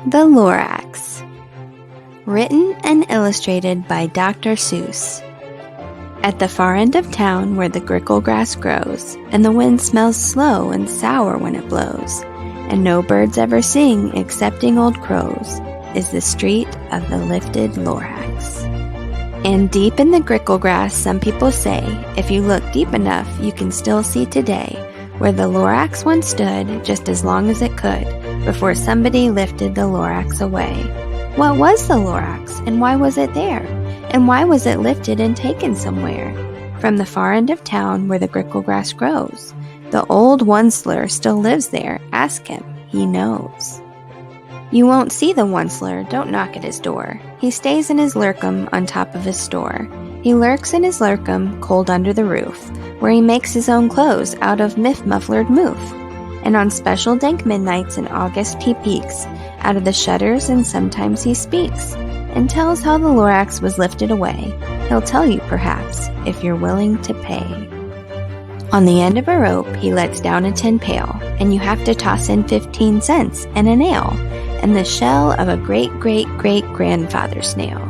The Lorax. Written and illustrated by Dr. Seuss. At the far end of town where the grickle grass grows, and the wind smells slow and sour when it blows, and no birds ever sing excepting old crows, is the street of the lifted Lorax. And deep in the grickle grass, some people say, if you look deep enough, you can still see today where the Lorax once stood just as long as it could before somebody lifted the Lorax away. What was the Lorax, and why was it there? And why was it lifted and taken somewhere? From the far end of town where the grickle grass grows. The old Onceler still lives there. Ask him, he knows. You won't see the Onceler, don't knock at his door. He stays in his lurkum on top of his store. He lurks in his lurkum, cold under the roof, where he makes his own clothes out of mufflered moof. And on special dank midnights in August he peeks out of the shutters, and sometimes he speaks and tells how the Lorax was lifted away. He'll tell you, perhaps, if you're willing to pay. On the end of a rope he lets down a tin pail, and you have to toss in 15 cents and a nail, and the shell of a great-great-great-grandfather snail.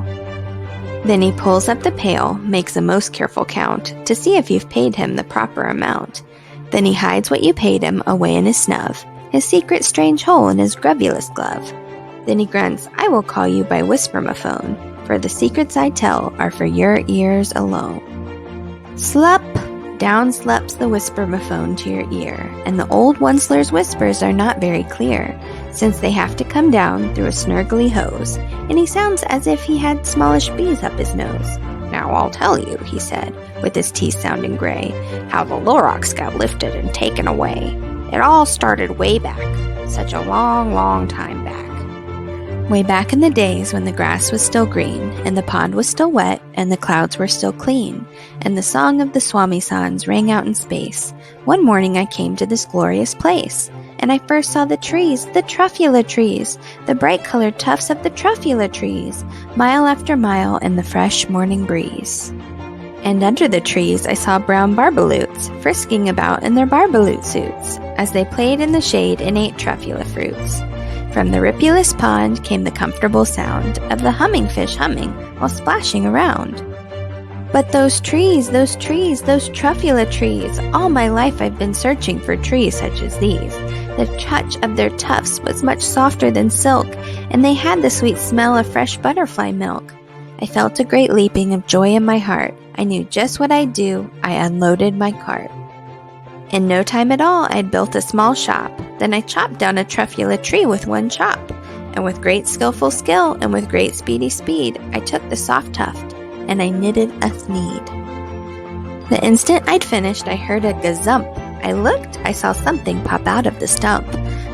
Then he pulls up the pail, makes a most careful count, to see if you've paid him the proper amount. Then he hides what you paid him away in his snub, his secret strange hole in his grubulous glove. Then he grunts, I will call you by whispermaphone, for the secrets I tell are for your ears alone. Slup! Down slups the whispermaphone to your ear, and the old Onceler's whispers are not very clear, since they have to come down through a snurgly hose, and he sounds as if he had smallish bees up his nose. Now I'll tell you, he said, with his teeth sounding gray, how the Lorax got lifted and taken away. It all started way back, such a long, long time back. Way back in the days when the grass was still green, and the pond was still wet, and the clouds were still clean, and the song of the Swami-sans rang out in space, one morning I came to this glorious place, and I first saw the trees, the truffula trees, the bright-colored tufts of the truffula trees, mile after mile in the fresh morning breeze. And under the trees I saw brown barbaloots, frisking about in their barbaloot suits, as they played in the shade and ate truffula fruits. From the ripulous pond came the comfortable sound of the humming fish humming while splashing around. But those trees, those truffula trees, all my life I've been searching for trees such as these. The touch of their tufts was much softer than silk, and they had the sweet smell of fresh butterfly milk. I felt a great leaping of joy in my heart. I knew just what I'd do. I unloaded my cart. In no time at all, I'd built a small shop. Then I chopped down a truffula tree with one chop. And with great skillful skill, and with great speedy speed, I took the soft tuft, and I knitted a thneed. The instant I'd finished, I heard a gazump. I looked, I saw something pop out of the stump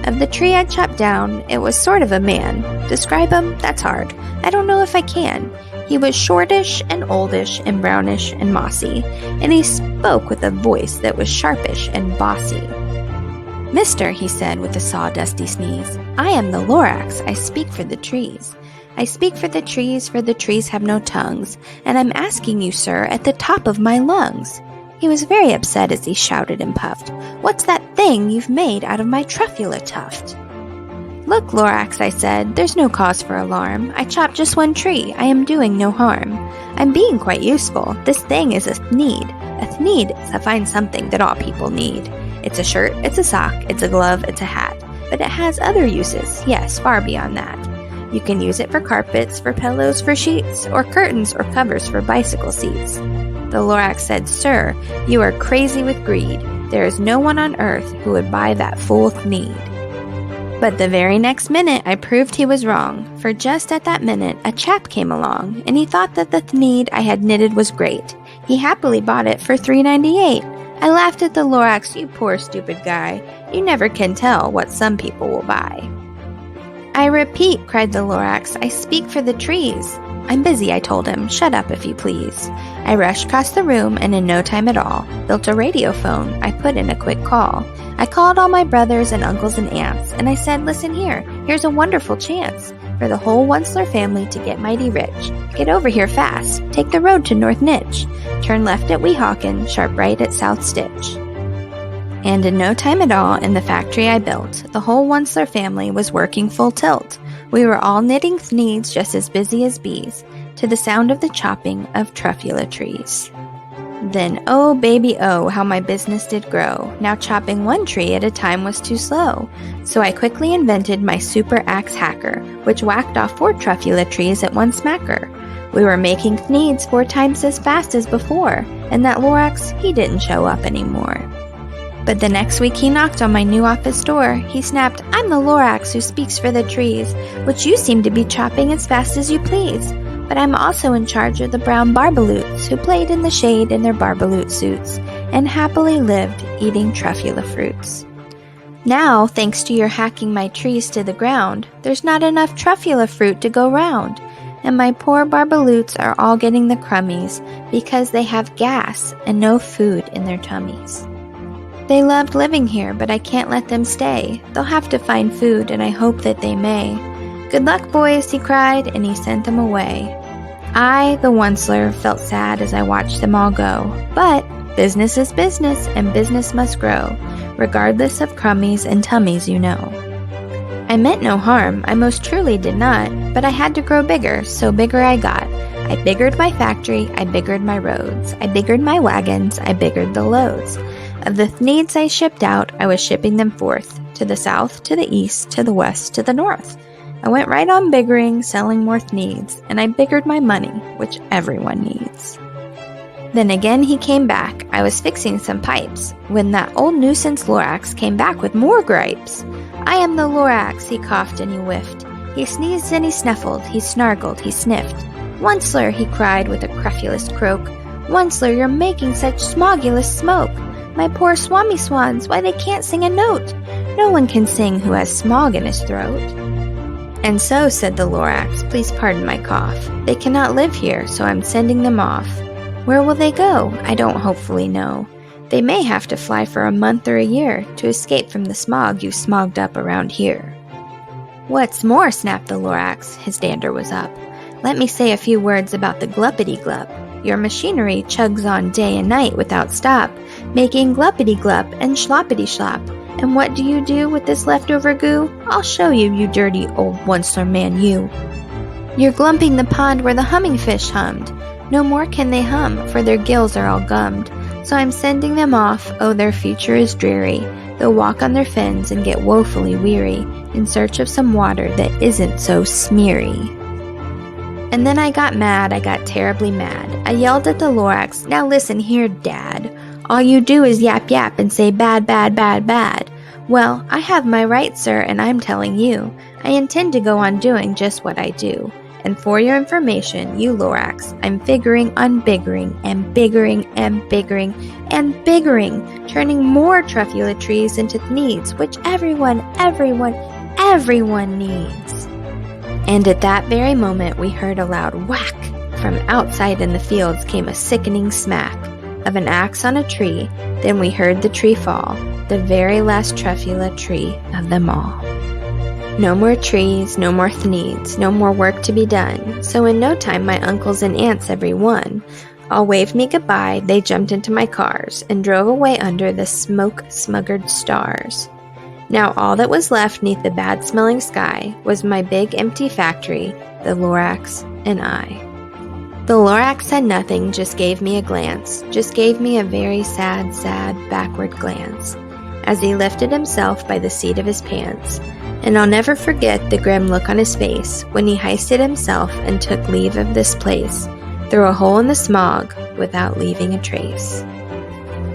of the tree I'd chopped down. It was sort of a man. Describe him? That's hard. I don't know if I can. He was shortish and oldish and brownish and mossy, and he spoke with a voice that was sharpish and bossy. Mister, he said with a sawdusty sneeze, I am the Lorax. I speak for the trees. I speak for the trees have no tongues, and I'm asking you, sir, at the top of my lungs. He was very upset as he shouted and puffed, What's that thing you've made out of my truffula tuft? Look, Lorax, I said, there's no cause for alarm. I chopped just one tree. I am doing no harm. I'm being quite useful. This thing is a thneed. A thneed is a fine something that all people need. It's a shirt, it's a sock, it's a glove, it's a hat. But it has other uses, yes, far beyond that. You can use it for carpets, for pillows, for sheets, or curtains or covers for bicycle seats. The Lorax said, Sir, you are crazy with greed. There is no one on earth who would buy that fool thneed. But the very next minute I proved he was wrong, for just at that minute a chap came along, and he thought that the thneed I had knitted was great. He happily bought it for $3.98. I laughed at the Lorax, you poor stupid guy. You never can tell what some people will buy. I repeat, cried the Lorax, I speak for the trees. I'm busy, I told him. Shut up, if you please. I rushed across the room, and in no time at all, built a radio phone. I put in a quick call. I called all my brothers and uncles and aunts, and I said, listen here, here's a wonderful chance for the whole Onceler family to get mighty rich. Get over here fast. Take the road to North Nitch. Turn left at Weehawken, sharp right at South Stitch. And in no time at all, in the factory I built, the whole Onceler family was working full tilt. We were all knitting thneeds just as busy as bees, to the sound of the chopping of truffula trees. Then, oh baby oh, how my business did grow. Now chopping one tree at a time was too slow. So I quickly invented my super axe hacker, which whacked off 4 truffula trees at one smacker. We were making thneeds 4 times as fast as before, and that Lorax, he didn't show up anymore. But the next week he knocked on my new office door. He snapped, "I'm the Lorax who speaks for the trees, which you seem to be chopping as fast as you please. But I'm also in charge of the brown barbaloots who played in the shade in their barbaloot suits and happily lived eating truffula fruits. Now, thanks to your hacking my trees to the ground, there's not enough truffula fruit to go round, and my poor barbaloots are all getting the crummies because they have gas and no food in their tummies. They loved living here, but I can't let them stay. They'll have to find food, and I hope that they may. Good luck, boys," he cried, and he sent them away. I, the Onceler, felt sad as I watched them all go. But business is business, and business must grow, regardless of crummies and tummies, you know. I meant no harm, I most truly did not, but I had to grow bigger, so bigger I got. I biggered my factory, I biggered my roads, I biggered my wagons, I biggered the loads. Of the thneeds I shipped out, I was shipping them forth, to the south, to the east, to the west, to the north. I went right on biggering, selling more thneeds, and I biggered my money, which everyone needs. Then again he came back. I was fixing some pipes, when that old nuisance Lorax came back with more gripes. "I am the Lorax," he coughed and he whiffed. He sneezed and he snuffled, he snargled, he sniffed. "Onceler," he cried with a crufulous croak, "Onceler, you're making such smogulous smoke. My poor swami swans, why they can't sing a note. No one can sing who has smog in his throat." "And so," said the Lorax, "please pardon my cough. They cannot live here, so I'm sending them off. Where will they go? I don't hopefully know. They may have to fly for a month or a year to escape from the smog you've smogged up around here." "What's more," snapped the Lorax, his dander was up, "let me say a few words about the gluppity-glup. Your machinery chugs on day and night without stop, making gluppity-glup and schloppity-schlop. And what do you do with this leftover goo? I'll show you, you dirty old Onceler man, you. You're glumping the pond where the humming fish hummed. No more can they hum, for their gills are all gummed. So I'm sending them off, oh, their future is dreary. They'll walk on their fins and get woefully weary, in search of some water that isn't so smeary." And then I got mad, I got terribly mad. I yelled at the Lorax, "Now listen here, Dad. All you do is yap yap and say bad, bad, bad, bad. Well, I have my rights, sir, and I'm telling you, I intend to go on doing just what I do. And for your information, you Lorax, I'm figuring on biggering and biggering and biggering and biggering, turning more truffula trees into thneeds, which everyone needs." And at that very moment, we heard a loud whack. From outside in the fields came a sickening smack of an axe on a tree. Then we heard the tree fall, the very last truffula tree of them all. No more trees, no more thneeds, no more work to be done. So in no time my uncles and aunts every one all waved me goodbye. They jumped into my cars and drove away under the smoke-smuggered stars. Now all that was left neath the bad-smelling sky was my big empty factory, the Lorax, and I. The Lorax said nothing, just gave me a glance, just gave me a very sad, backward glance, as he lifted himself by the seat of his pants. And I'll never forget the grim look on his face when he heisted himself and took leave of this place, through a hole in the smog, without leaving a trace.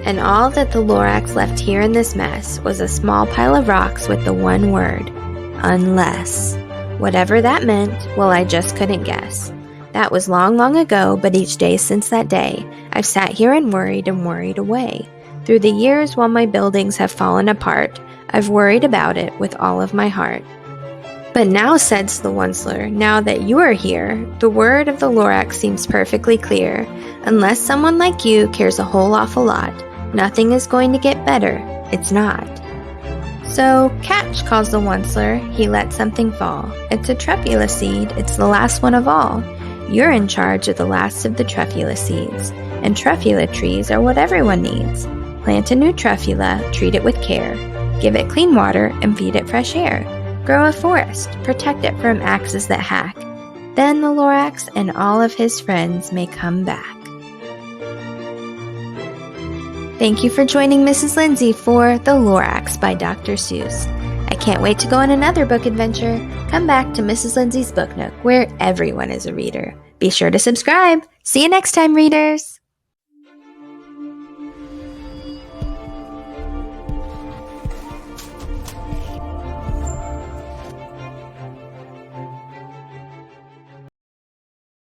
And all that the Lorax left here in this mess was a small pile of rocks with the one word, unless. Whatever that meant, well, I just couldn't guess. That was long, long ago, but each day since that day, I've sat here and worried away. Through the years while my buildings have fallen apart, I've worried about it with all of my heart. But now, says the Onceler, now that you are here, the word of the Lorax seems perfectly clear. Unless someone like you cares a whole awful lot, nothing is going to get better. It's not. So, catch, calls the Onceler. He let something fall. It's a truffula seed. It's the last one of all. You're in charge of the last of the truffula seeds. And truffula trees are what everyone needs. Plant a new truffula, treat it with care. Give it clean water and feed it fresh air. Grow a forest, protect it from axes that hack. Then the Lorax and all of his friends may come back. Thank you for joining Mrs. Lindsay for The Lorax by Dr. Seuss. I can't wait to go on another book adventure. Come back to Mrs. Lindsay's Book Nook, where everyone is a reader. Be sure to subscribe. See you next time, readers!